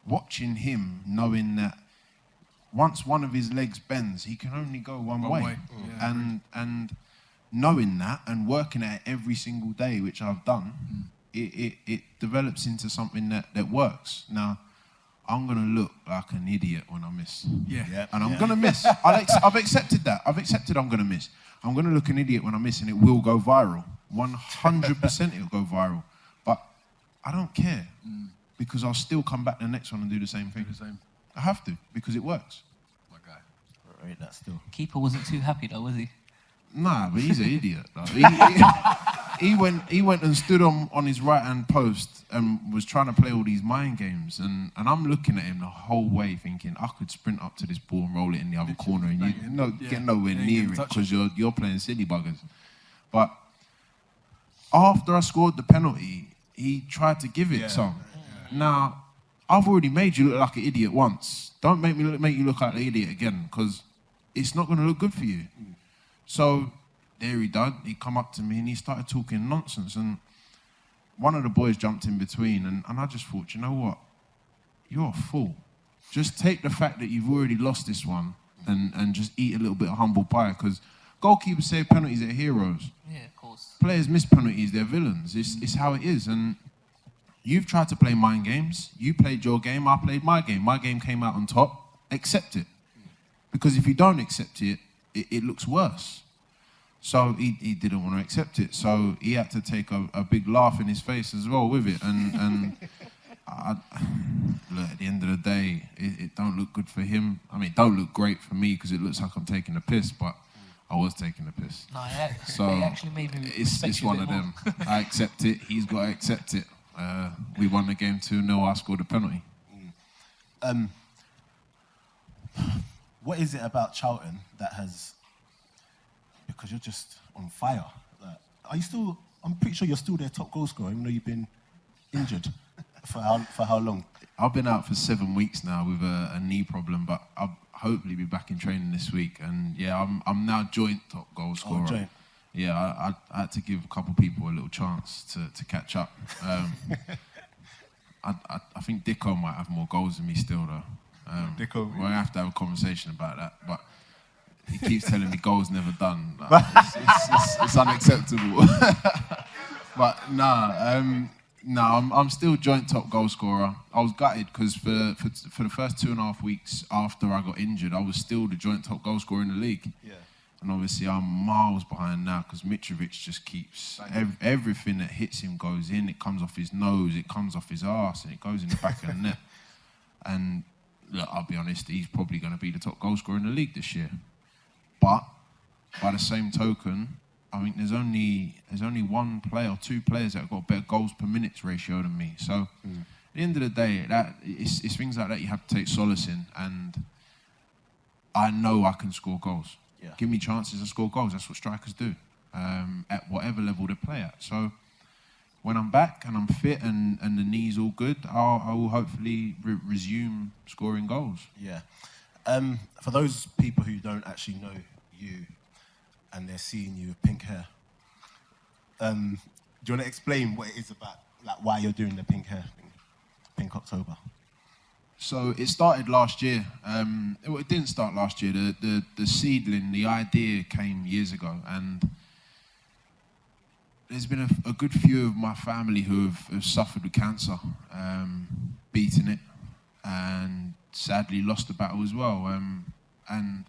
watching him, knowing that once one of his legs bends, he can only go one way. And knowing that and working at it every single day, which I've done, it develops into something that works. Now, I'm going to look like an idiot when I miss. And I'm going to miss. I've accepted that. I've accepted I'm going to miss. I'm going to look an idiot when I miss, and it will go viral. 100% it'll go viral. But I don't care, because I'll still come back the next one and do the same thing. I have to, because it works. My guy. Right, that still. Keeper wasn't too happy though, was he? Nah, but he's an idiot. Like, he went and stood on his right-hand post and was trying to play all these mind games. And I'm looking at him the whole way thinking, I could sprint up to this ball and roll it in the other corner and get nowhere near it because you're playing silly buggers. But after I scored the penalty, he tried to give it some. Now, I've already made you look like an idiot once. Don't make you look like an idiot again, because it's not going to look good for you. So there he done. He come up to me and he started talking nonsense. And one of the boys jumped in between, and I just thought, you know what? You're a fool. Just take the fact that you've already lost this one and just eat a little bit of humble pie, because goalkeepers save penalties, they're heroes. Yeah, of course. Players miss penalties, they're villains. It's how it is. And you've tried to play mind games. You played your game, I played my game. My game came out on top. Accept it. Because if you don't accept it, it looks worse. So he didn't want to accept it. So he had to take a big laugh in his face as well with it. And look, at the end of the day, it don't look good for him. I mean, it don't look great for me because it looks like I'm taking the piss, but I was taking the piss. No, so they actually made me it's one of them. I accept it. He's got to accept it. We won the game 2-0. I scored a penalty. What is it about Charlton that has, because you're just on fire? Like, are you still? I'm pretty sure you're still their top goal scorer, even though you've been injured for how long? I've been out for 7 weeks now with a knee problem, but I'll hopefully be back in training this week. And yeah, I'm now joint top goal scorer. Oh, joint. Yeah, I had to give a couple people a little chance to catch up. I think Dicko might have more goals than me still, though. Dicko, we'll have to have a conversation about that. But he keeps telling me goals never done. Like, it's unacceptable. But I'm still joint top goal scorer. I was gutted because for the first 2.5 weeks after I got injured, I was still the joint top goal scorer in the league. Yeah. And obviously I'm miles behind now because Mitrovic just keeps everything that hits him goes in. It comes off his nose, it comes off his arse, and it goes in the back of the net. And look, I'll be honest, he's probably going to be the top goal scorer in the league this year. But by the same token, I think there's only one player or two players that have got a better goals per minutes ratio than me. So at the end of the day, it's things like that you have to take solace in. And I know I can score goals. Yeah. Give me chances to score goals. That's what strikers do at whatever level they play at. So when I'm back and I'm fit and the knee's all good, I will hopefully resume scoring goals. Yeah. For those people who don't actually know you and they're seeing you with pink hair, do you want to explain what it is about, like why you're doing the pink hair thing, Pink October? So it started last year. It didn't start last year. The seedling, the idea came years ago, and there's been a good few of my family who have suffered with cancer, beaten it, and sadly lost the battle as well. And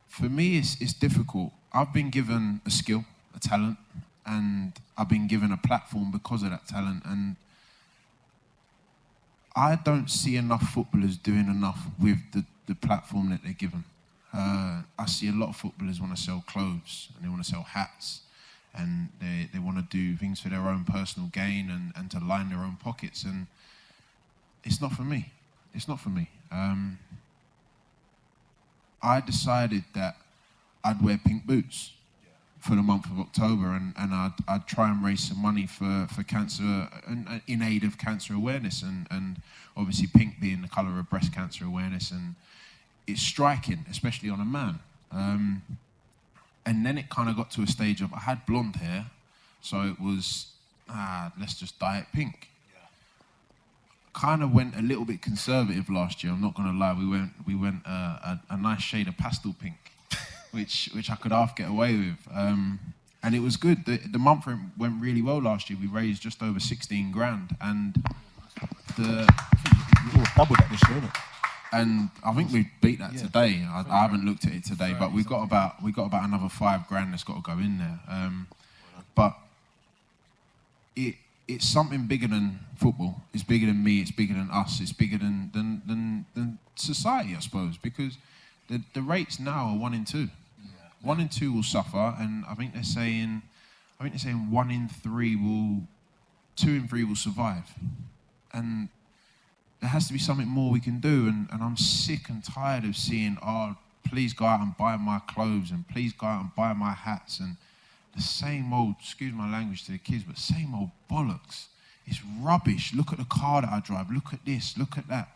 for me, it's difficult. I've been given a skill, a talent, and I've been given a platform because of that talent. And I don't see enough footballers doing enough with the platform that they're given. I see a lot of footballers want to sell clothes and they want to sell hats and they want to do things for their own personal gain and to line their own pockets. And it's not for me. It's not for me. I decided that I'd wear pink boots for the month of October, and I'd try and raise some money for cancer, and in aid of cancer awareness, and obviously pink being the colour of breast cancer awareness, and it's striking, especially on a man. And then it kind of got to a stage of, I had blonde hair, so it was, let's just dye it pink. kind of went a little bit conservative last year. I'm not gonna lie. We went a nice shade of pastel pink, which I could half get away with, and it was good. The month went really well last year. We raised just over 16 grand, and doubled that this year, innit? And I think we beat that today. I haven't looked at it today, but we got about another 5 grand that's got to go in there. But it's something bigger than football. It's bigger than me. It's bigger than us. It's bigger than society, I suppose, because the rates now are 1 in 2. 1 in 2 will suffer, and I think they're saying 1 in 3 will, 2 in 3 will survive, and there has to be something more we can do, and I'm sick and tired of seeing, please go out and buy my clothes, and please go out and buy my hats, and the same old, excuse my language to the kids, but same old bollocks. It's rubbish. Look at the car that I drive. Look at this. Look at that.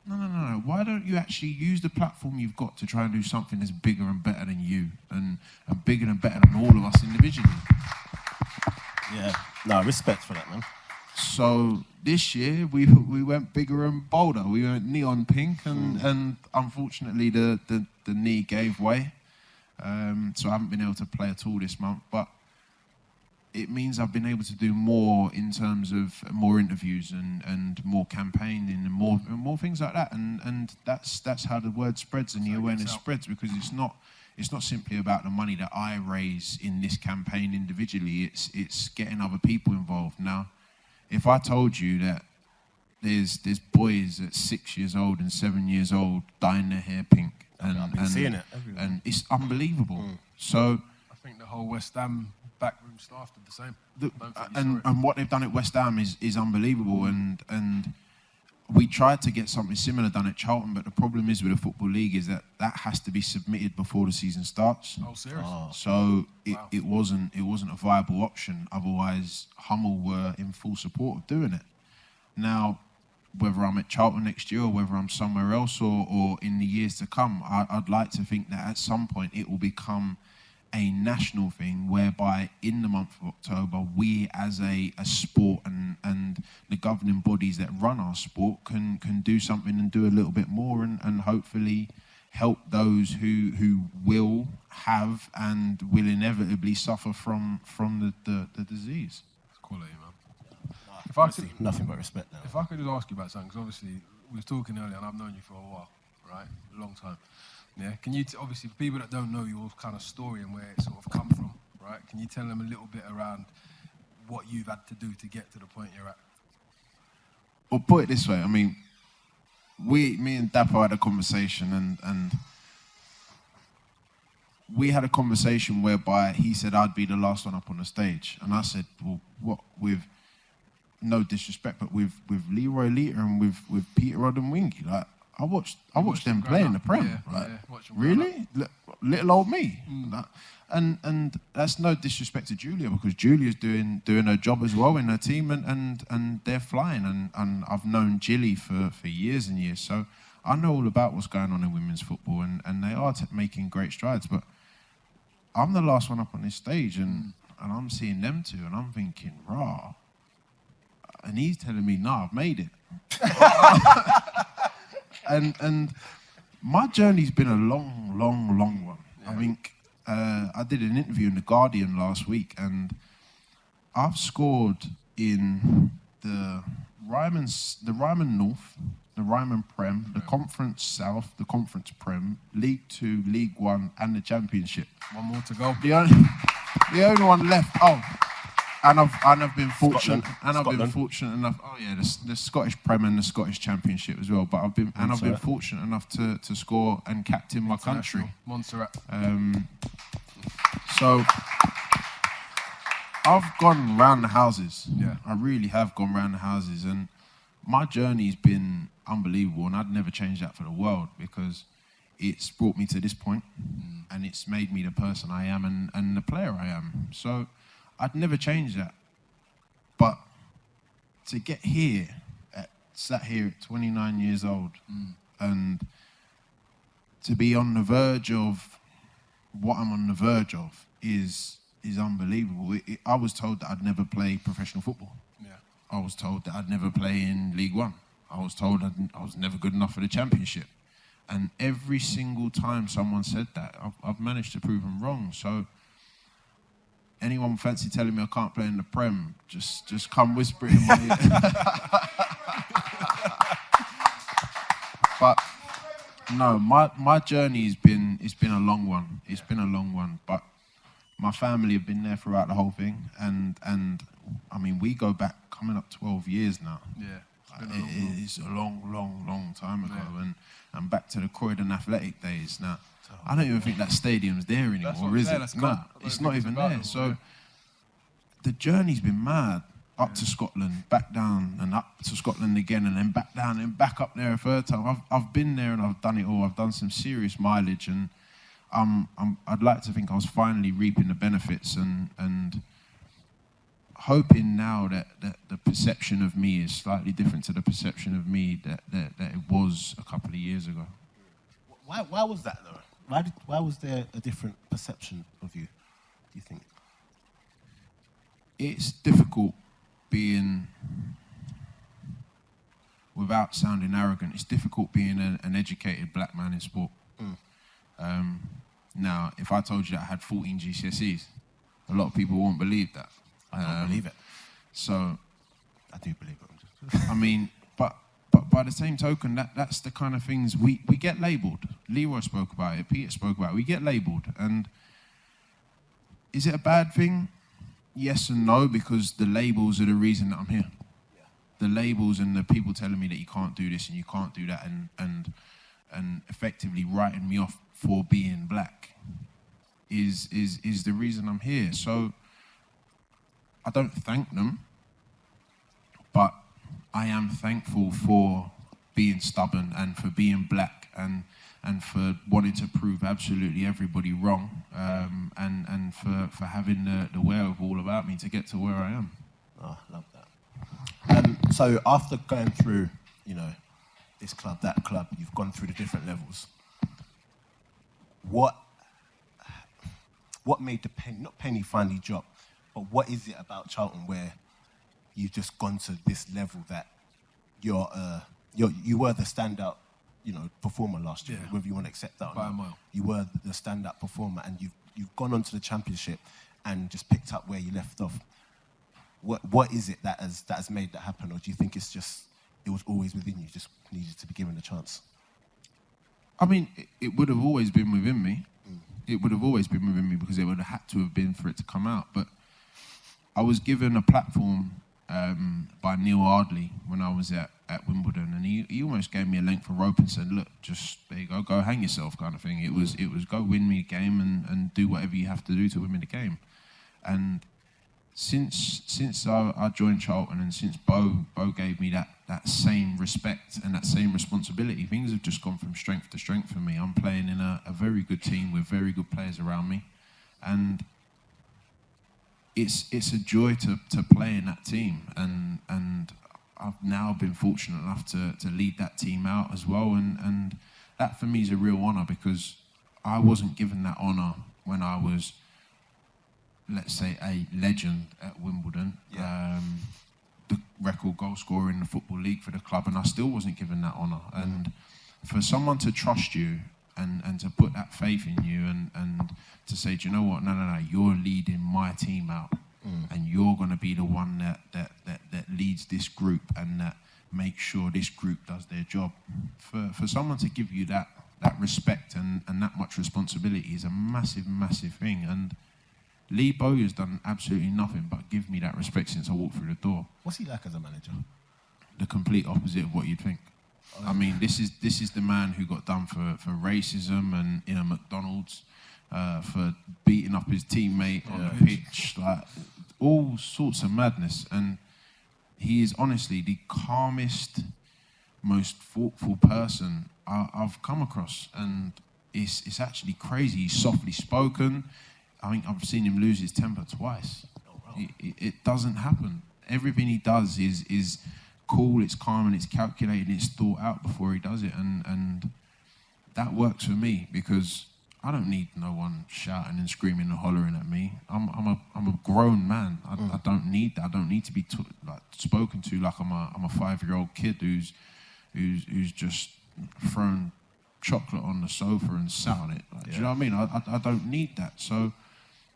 No. Why don't you actually use the platform you've got to try and do something that's bigger and better than you, and bigger and better than all of us individually? Yeah. No, respect for that, man. So this year we went bigger and bolder. We went neon pink, and unfortunately the knee gave way. So I haven't been able to play at all this month, but it means I've been able to do more in terms of more interviews and more campaigning and more things like that. And that's how the word spreads and the awareness spreads, because it's not simply about the money that I raise in this campaign individually. It's getting other people involved. Now, if I told you that there's boys at 6 years old and 7 years old dyeing their hair pink, I've been seeing it everywhere. And it's unbelievable. So I think the whole West Ham backroom staff did the same. And what they've done at West Ham is unbelievable. And we tried to get something similar done at Charlton, but the problem is with the Football League is that has to be submitted before the season starts. Oh, serious? So it wasn't a viable option. Otherwise, Hummel were in full support of doing it. Now, whether I'm at Charlton next year or whether I'm somewhere else or in the years to come, I'd like to think that at some point it will become a national thing whereby in the month of October we as a sport and the governing bodies that run our sport can do something and do a little bit more and hopefully help those who will have and will inevitably suffer from the disease. It's quality, man. If I could, nothing but respect now. If I could just ask you about something, because obviously we were talking earlier and I've known you for a while, right? A long time. Yeah. Can you, obviously, for people that don't know your kind of story and where it sort of come from, right? Can you tell them a little bit around what you've had to do to get to the point you're at? Well, put it this way. I mean, me and Dapper had a conversation and we had a conversation whereby he said I'd be the last one up on the stage. And I said, well, what with... no disrespect, but with Leroy Lita and with Peter Rod and Wingy, like I watched them play in the Prem. Really? Little old me. Like, and that's no disrespect to Julia, because Julia's doing her job as well in her team, and they're flying. And I've known Jilly for years and years, so I know all about what's going on in women's football, and they are making great strides. But I'm the last one up on this stage, and I'm seeing them two, and I'm thinking, rah. And he's telling me, no, I've made it. and my journey's been a long, long, long one. Yeah. I think I did an interview in The Guardian last week, and I've scored in the Ryman North, the Ryman Prem, the Conference South, the Conference Prem, League 2, League 1, and the Championship. One more to go. The only one left. Oh. And I've been fortunate, Scotland. Been fortunate enough. Oh yeah, the Scottish Prem and the Scottish Championship as well. But I've been fortunate enough to score and captain my country. Montserrat. So I've gone round the houses. Yeah, I really have gone round the houses, and my journey's been unbelievable. And I'd never change that for the world, because it's brought me to this point, and it's made me the person I am and the player I am. So I'd never change that. But to get here, sat here at 29 years old, and to be on the verge of what I'm on the verge of is unbelievable. I was told that I'd never play professional football. Yeah. I was told that I'd never play in League 1. I was told I was never good enough for the championship. And every single time someone said that, I've managed to prove them wrong. So anyone fancy telling me I can't play in the Prem, just come whisper it in my ear. But no, my journey it's been a long one. It's been a long one. But my family have been there throughout the whole thing, and I mean, we go back coming up 12 years now. Yeah. It's a long time ago, and back to the Croydon Athletic days. Now, I don't even think that stadium's there anymore, is it? No, it's not even there. So the journey's been mad. Up to Scotland, back down, and up to Scotland again, and then back down, and back up there a third time. I've been there and I've done it all. I've done some serious mileage, and I'd like to think I was finally reaping the benefits and hoping now that the perception of me is slightly different to the perception of me that it was a couple of years ago. Why was that though? Why was there a different perception of you, do you think? It's difficult being, without sounding arrogant, it's difficult being an educated black man in sport. Now, if I told you that I had 14 GCSEs, a lot of people won't believe that. I don't believe it. So, I do believe it. I mean, but by the same token, that's the kind of things we get labelled. Leroy spoke about it, Peter spoke about it. We get labelled, and is it a bad thing? Yes and no, because the labels are the reason that I'm here. Yeah. The labels and the people telling me that you can't do this and you can't do that, and effectively writing me off for being black is the reason I'm here. So I don't thank them, but I am thankful for being stubborn and for being black and for wanting to prove absolutely everybody wrong, and for having the wherewithal about me to get to where I am. Oh, I love that. So after going through, this club, that club, you've gone through the different levels. What made the penny finally drop? But what is it about Charlton where you've just gone to this level that you were the standout, performer last year, whether you want to accept that or by not. a mile. You were the standout performer, and you've gone on to the championship and just picked up where you left off. What is it that has made that happen, or do you think it was always within you, just needed to be given a chance? I mean, it would have always been within me. It would have always been within me because it would have had to have been for it to come out. But I was given a platform by Neil Ardley when I was at Wimbledon, and he almost gave me a length of rope and said, "Look, just there you go hang yourself," kind of thing. It was go win me the game and do whatever you have to do to win me the game. And since I joined Charlton and since Bo gave me that same respect and that same responsibility, things have just gone from strength to strength for me. I'm playing in a very good team with very good players around me, and it's a joy to play in that team, and I've now been fortunate enough to lead that team out as well, and that for me is a real honour because I wasn't given that honour when I was, let's say, a legend at Wimbledon, the record goal scorer in the Football League for the club, and I still wasn't given that honour. And for someone to trust you and to put that faith in you and to say, do you know what, no, you're leading my team out, and you're going to be the one that leads this group and that makes sure this group does their job. For someone to give you that respect and that much responsibility is a massive, massive thing. And Lee Bowyer's done absolutely nothing but give me that respect since I walked through the door. What's he like as a manager? The complete opposite of what you'd think. I mean, this is the man who got done for racism and in a McDonald's, for beating up his teammate on the pitch, like all sorts of madness. And he is honestly the calmest, most thoughtful person I've come across, and it's actually crazy. He's softly spoken. I think I've seen him lose his temper twice. It doesn't happen. Everything he does is cool, it's calm, and it's calculated, it's thought out before he does it, and that works for me because I don't need no one shouting and screaming and hollering at me. I'm a grown man. I don't need that. I don't need to be spoken to like I'm a 5-year-old kid who's who's just thrown chocolate on the sofa and sat on it. Like, do you know what I mean? I don't need that. So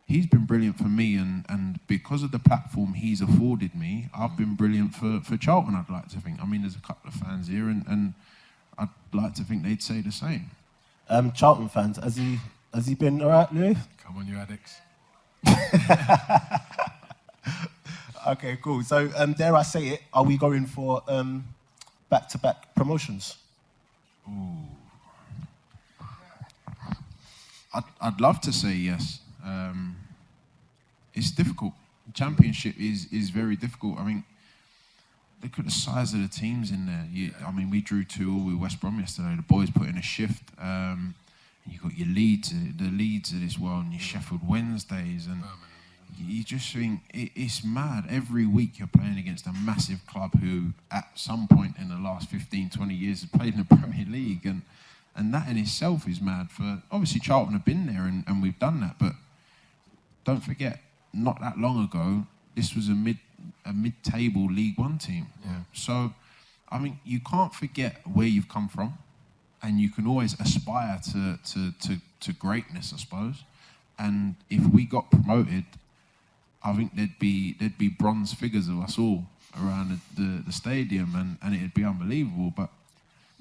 he's been brilliant for me, and because of the platform he's afforded me, I've been brilliant for Charlton, I'd like to think. I mean, there's a couple of fans here, and I'd like to think they'd say the same. Charlton fans, has he been all right, Louis? Come on, you addicts. Okay, cool. So, dare I say it, are we going for back-to-back promotions? Ooh. I'd love to say yes. It's difficult. The Championship is very difficult. I mean, look at the size of the teams in there. I mean, we drew 2-2 with West Brom yesterday. The boys put in a shift. You got your Leeds, the Leeds of this world, and your Sheffield Wednesdays, and you just think it's mad. Every week you're playing against a massive club who, at some point in the last 15, 20 years, has played in the Premier League, and that in itself is mad. For obviously Charlton have been there, and we've done that, but don't forget, not that long ago, this was a mid-table League One team. Yeah. So, I mean, you can't forget where you've come from, and you can always aspire to greatness, I suppose. And if we got promoted, I think there'd be bronze figures of us all around the stadium, and it'd be unbelievable. But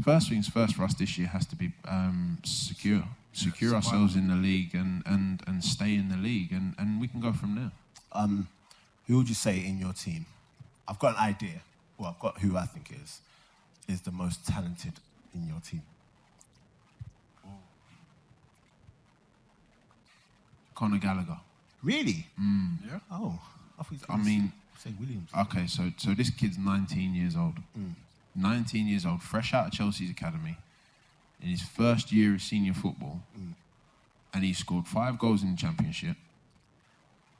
first things first for us this year has to be secure ourselves in the league and stay in the league, and we can go from there. Who would you say in your team? I've got an idea. Well, I've got who I think is the most talented in your team. Conor Gallagher. Really? Yeah. Oh, I thought I mean, say Williams. Okay, so this kid's 19 years old. 19 years old, fresh out of Chelsea's academy, in his first year of senior football, and he scored 5 goals in the Championship,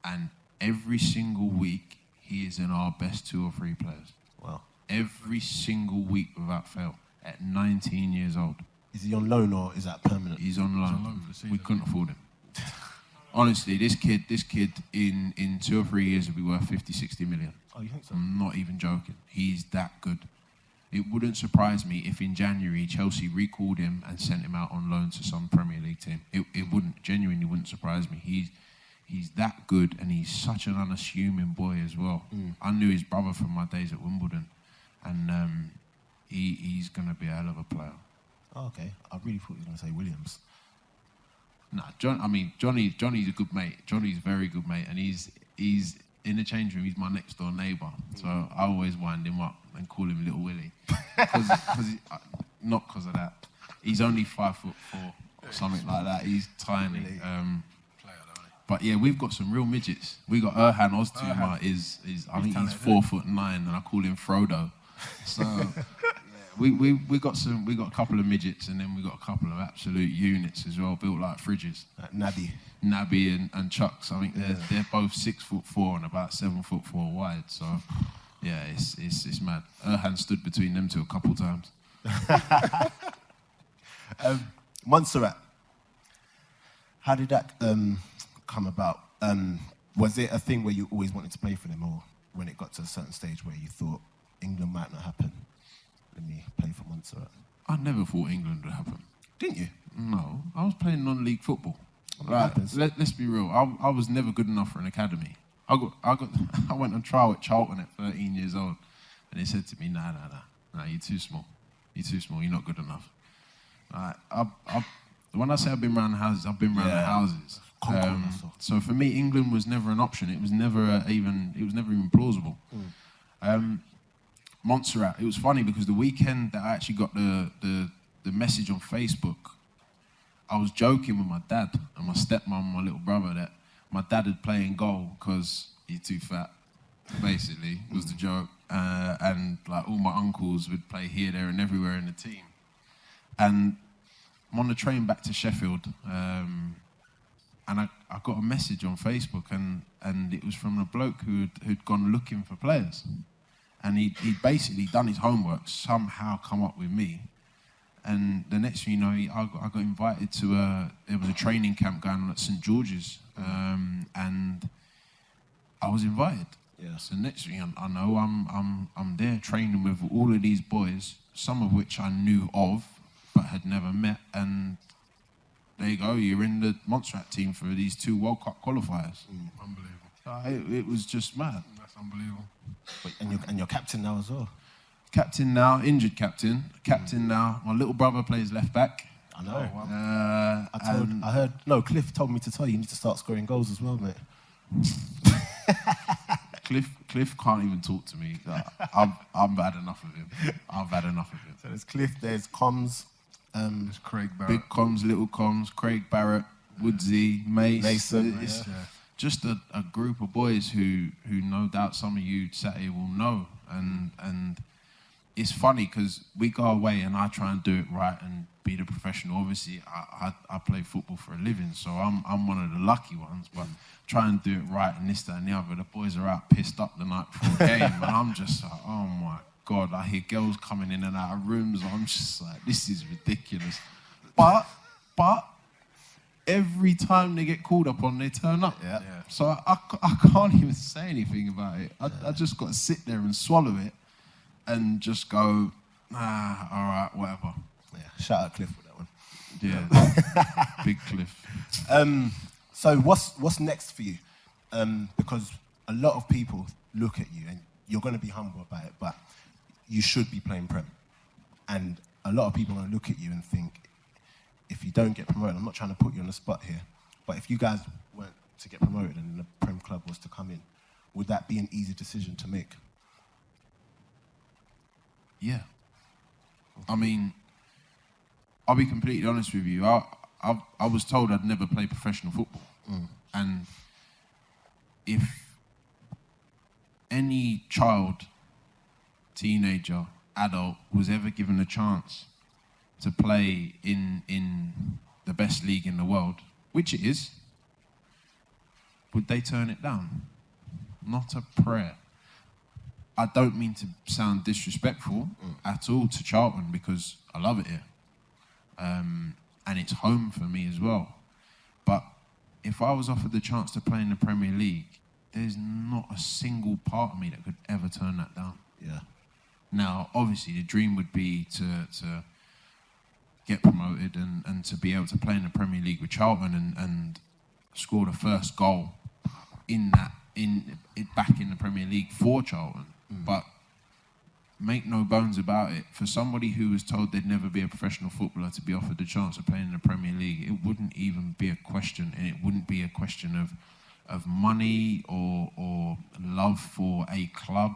and every single week he is in our best 2 or 3 players. Wow. Every single week without fail, at 19 years old. Is he on loan or is that permanent? He's on loan. on loan for the season. We couldn't afford him. Honestly, this kid in 2 or 3 years will be worth 50, 60 million. Oh, you think so? I'm not even joking. He's that good. It wouldn't surprise me if in January Chelsea recalled him and sent him out on loan to some Premier League team. It genuinely wouldn't surprise me. He's that good, and he's such an unassuming boy as well. I knew his brother from my days at Wimbledon, and he's going to be a hell of a player. Oh, okay. I really thought you were going to say Williams. Nah, Johnny's a good mate. Johnny's a very good mate, and he's in the change room. He's my next door neighbour, so I always wind him up and call him Little Willie, not because of that. He's only 5'4" or something like that. He's tiny. But yeah, we've got some real midgets. We got Erhan Oztumer. I think he's 4'9", and I call him Frodo. So. We got a couple of midgets, and then we got a couple of absolute units as well, built like fridges. Nabby and Chucks. I think they're both 6'4" and about 7'4" wide. So yeah, it's mad. Erhan stood between them 2 a couple times. Montserrat. How did that come about? Was it a thing where you always wanted to play for them, or when it got to a certain stage where you thought England might not happen? Let me play for Montserrat. I never thought England would happen. Didn't you? No, I was playing non-league football. Happens? Let's be real. I was never good enough for an academy. I went on trial at Charlton at 13 years old, and they said to me, "Nah, you're too small. You're not good enough." When I say I've been around the houses, I've been around the houses. So for me, England was never an option. It was never even plausible. Montserrat. It was funny because the weekend that I actually got the message on Facebook, I was joking with my dad and my stepmom and my little brother that my dad would play in goal because he's too fat, basically, was the joke. And like all my uncles would play here, there and everywhere in the team. And I'm on the train back to Sheffield, and I got a message on Facebook, and it was from a bloke who'd gone looking for players. And he'd basically done his homework, somehow come up with me. And the next thing you know, I got invited to there was a training camp going on at St George's, and I was invited. Yeah. So next thing I know, I'm there training with all of these boys some of which I knew of but had never met. And there you go, you're in the Montserrat team for these 2 World Cup qualifiers. Unbelievable. It was just mad. That's unbelievable. And you're captain now as well. Captain now, injured captain. Captain now. My little brother plays left back. I know. Oh, wow. I heard. No, Cliff told me to tell you need to start scoring goals as well, mate. Cliff can't even talk to me. I'm had enough of him. I've had enough of him. So there's Cliff, there's Coms, It's Craig Barrett. Big Coms, little Coms, Craig Barrett, Woodsy, Mason. It's just a group of boys who no doubt some of you sat here will know. And it's funny because we go away and I try and do it right and be the professional. Obviously, I play football for a living, so I'm one of the lucky ones. But try and do it right and this, that, and the other. The boys are out pissed up the night before a game, and I'm just like, oh my God! I hear girls coming in and out of rooms. I'm just like, this is ridiculous. But every time they get called upon, they turn up. Yeah. So I can't even say anything about it. I just got to sit there and swallow it and just go, all right, whatever. Yeah, shout out Cliff for that one. Yeah, big Cliff. So what's next for you? Because a lot of people look at you, and you're going to be humble about it, but you should be playing Prem. And a lot of people are going to look at you and think, if you don't get promoted, I'm not trying to put you on the spot here, but if you guys weren't to get promoted and the Prem club was to come in, would that be an easy decision to make? Yeah. I mean, I'll be completely honest with you. I was told I'd never play professional football. And if any child, teenager, adult was ever given a chance to play in the best league in the world, which it is, would they turn it down? Not a prayer. I don't mean to sound disrespectful at all to Charlton, because I love it here. And it's home for me as well. But if I was offered the chance to play in the Premier League, there's not a single part of me that could ever turn that down. Yeah. Now, obviously, the dream would be to get promoted and to be able to play in the Premier League with Charlton and score the first goal back in the Premier League for Charlton. But make no bones about it, for somebody who was told they'd never be a professional footballer to be offered the chance of playing in the Premier League, it wouldn't even be a question, and it wouldn't be a question of money or love for a club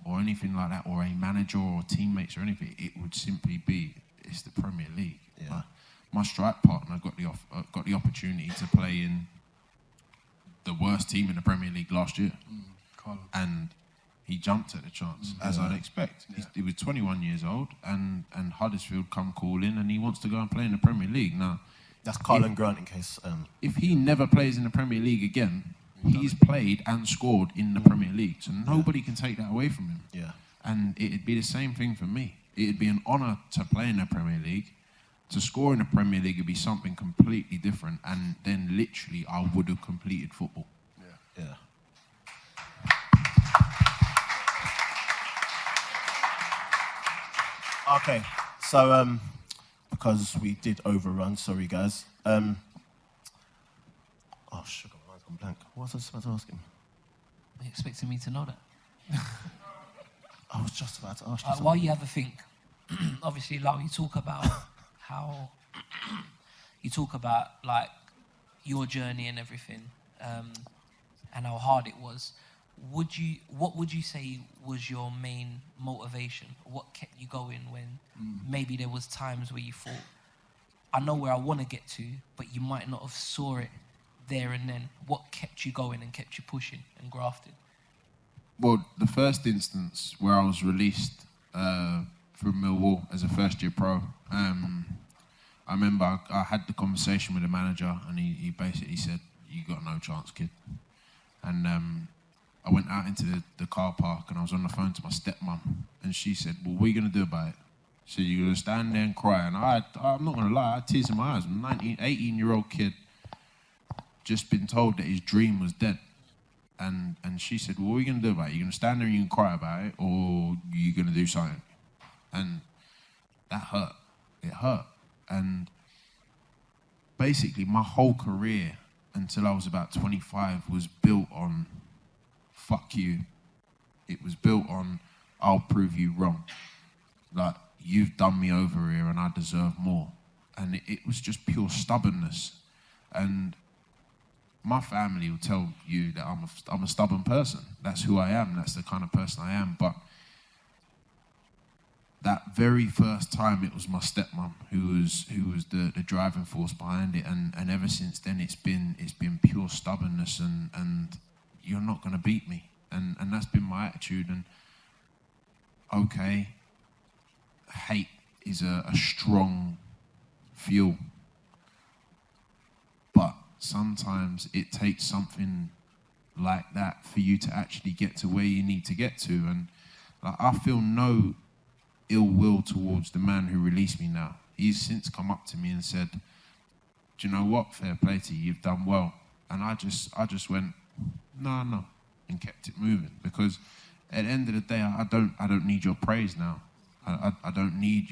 or anything like that, or a manager or teammates or anything. It would simply be, it's the Premier League. Yeah. My strike partner got the opportunity to play in the worst team in the Premier League last year, and he jumped at the chance, as I'd expect. He was 21 years old, and Huddersfield come calling, and he wants to go and play in the Premier League. Now, that's Carlin Grant in case... if he never plays in the Premier League again, he's played and scored in the Premier League, so nobody can take that away from him. Yeah. And it'd be the same thing for me. It'd be an honour to play in the Premier League. To score in the Premier League would be something completely different, and then literally I would have completed football. Yeah. Okay, so because we did overrun, sorry guys. Oh sugar, my mind's gone blank. What was I supposed to ask him? Are you expecting me to know that? I was just about to ask you something. While you have a think, obviously, like, you talk about how like your journey and everything, and how hard it was. What would you say was your main motivation? What kept you going when maybe there was times where you thought, I know where I want to get to, but you might not have saw it there and then? What kept you going and kept you pushing and grafting? Well, the first instance where I was released from Millwall as a first-year pro, I remember I had the conversation with the manager, and he basically said, "You got no chance, kid." And I went out into the car park, and I was on the phone to my stepmom, and she said, "Well, what are you going to do about it?" She said, "You're going to stand there and cry." And I'm not going to lie, I had tears in my eyes. I'm a 18-year-old kid, just been told that his dream was dead. And she said, "Well, what are you going to do about it? You're going to stand there and you can cry about it, or are you going to do something?" And that hurt. It hurt. And basically my whole career until I was about 25 was built on fuck you. It was built on I'll prove you wrong. Like, you've done me over here and I deserve more. And it was just pure stubbornness. And my family will tell you that I'm a stubborn person. That's who I am. That's the kind of person I am. But that very first time, it was my stepmom who was the driving force behind it. And ever since then, it's been pure stubbornness and you're not going to beat me. And that's been my attitude. And okay, hate is a strong fuel. But sometimes it takes something like that for you to actually get to where you need to get to. And like, I feel no ill will towards the man who released me now. He's since come up to me and said, do you know what? Fair play to you, you've done well. And I just went, no, and kept it moving. Because at the end of the day, I don't need your praise now. I don't need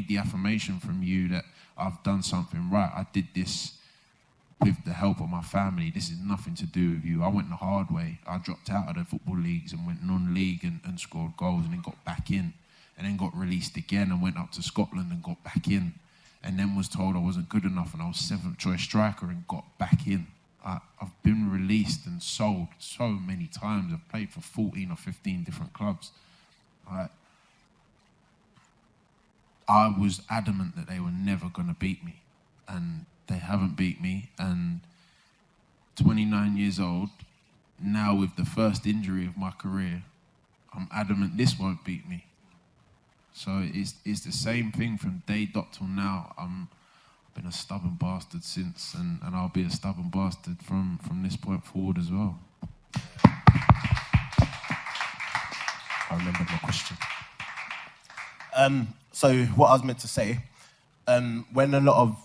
the affirmation from you that I've done something right. I did this with the help of my family. This is nothing to do with you. I went the hard way. I dropped out of the football leagues and went non-league and scored goals and then got back in and then got released again and went up to Scotland and got back in and then was told I wasn't good enough and I was 7th choice striker and got back in. I've been released and sold so many times. I've played for 14 or 15 different clubs. I was adamant that they were never going to beat me, and they haven't beat me. And 29 years old, now with the first injury of my career, I'm adamant this won't beat me. So it's the same thing from day dot till now. I've been a stubborn bastard since, and I'll be a stubborn bastard from this point forward as well. I remembered my question. So what I was meant to say, when a lot of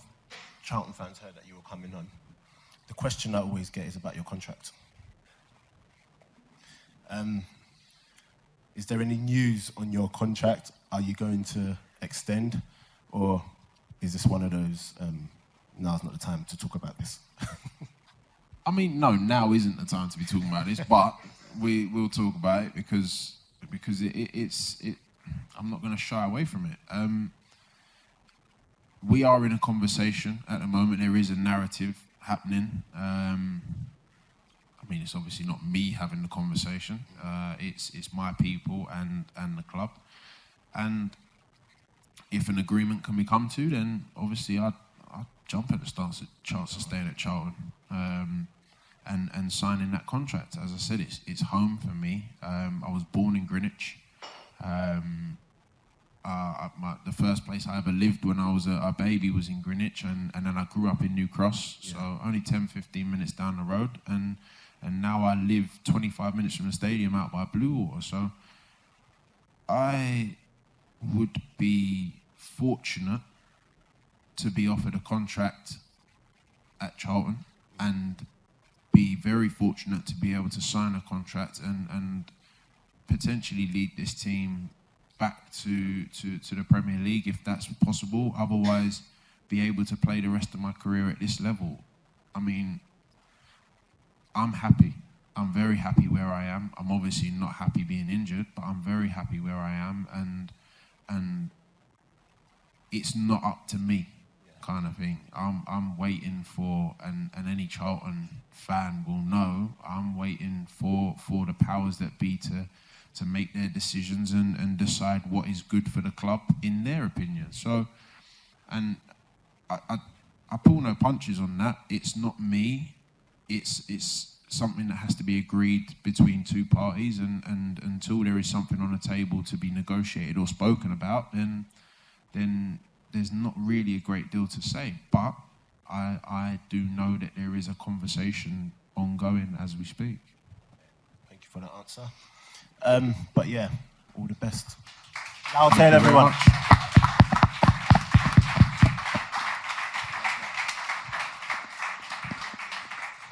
Charlton fans heard that you were coming on, the question I always get is about your contract. Is there any news on your contract? Are you going to extend? Or is this one of those, now's not the time to talk about this? I mean, no, now isn't the time to be talking about this, but we'll talk about it because it's I'm not going to shy away from it. We are in a conversation at the moment. There is a narrative happening. I mean, it's obviously not me having the conversation. It's my people and the club. And if an agreement can be come to, then obviously I'd jump at the chance of staying at Charlton and signing that contract. As I said, it's home for me. I was born in Greenwich. The first place I ever lived when I was a baby was in Greenwich, and then I grew up in New Cross, so only 10-15 minutes down the road, and now I live 25 minutes from the stadium out by Bluewater. So I would be fortunate to be offered a contract at Charlton and be very fortunate to be able to sign a contract and potentially lead this team back to the Premier League if that's possible. Otherwise, be able to play the rest of my career at this level. I mean, I'm happy. I'm very happy where I am. I'm obviously not happy being injured, but I'm very happy where I am, and it's not up to me, kind of thing. I'm waiting for, and any Charlton fan will know, I'm waiting for the powers that be to make their decisions and decide what is good for the club in their opinion. So, and I pull no punches on that. It's not me. It's something that has to be agreed between two parties, and until there is something on the table to be negotiated or spoken about, then there's not really a great deal to say. But I do know that there is a conversation ongoing as we speak. Thank you for that answer. But yeah, all the best. Lyle Taylor, everyone.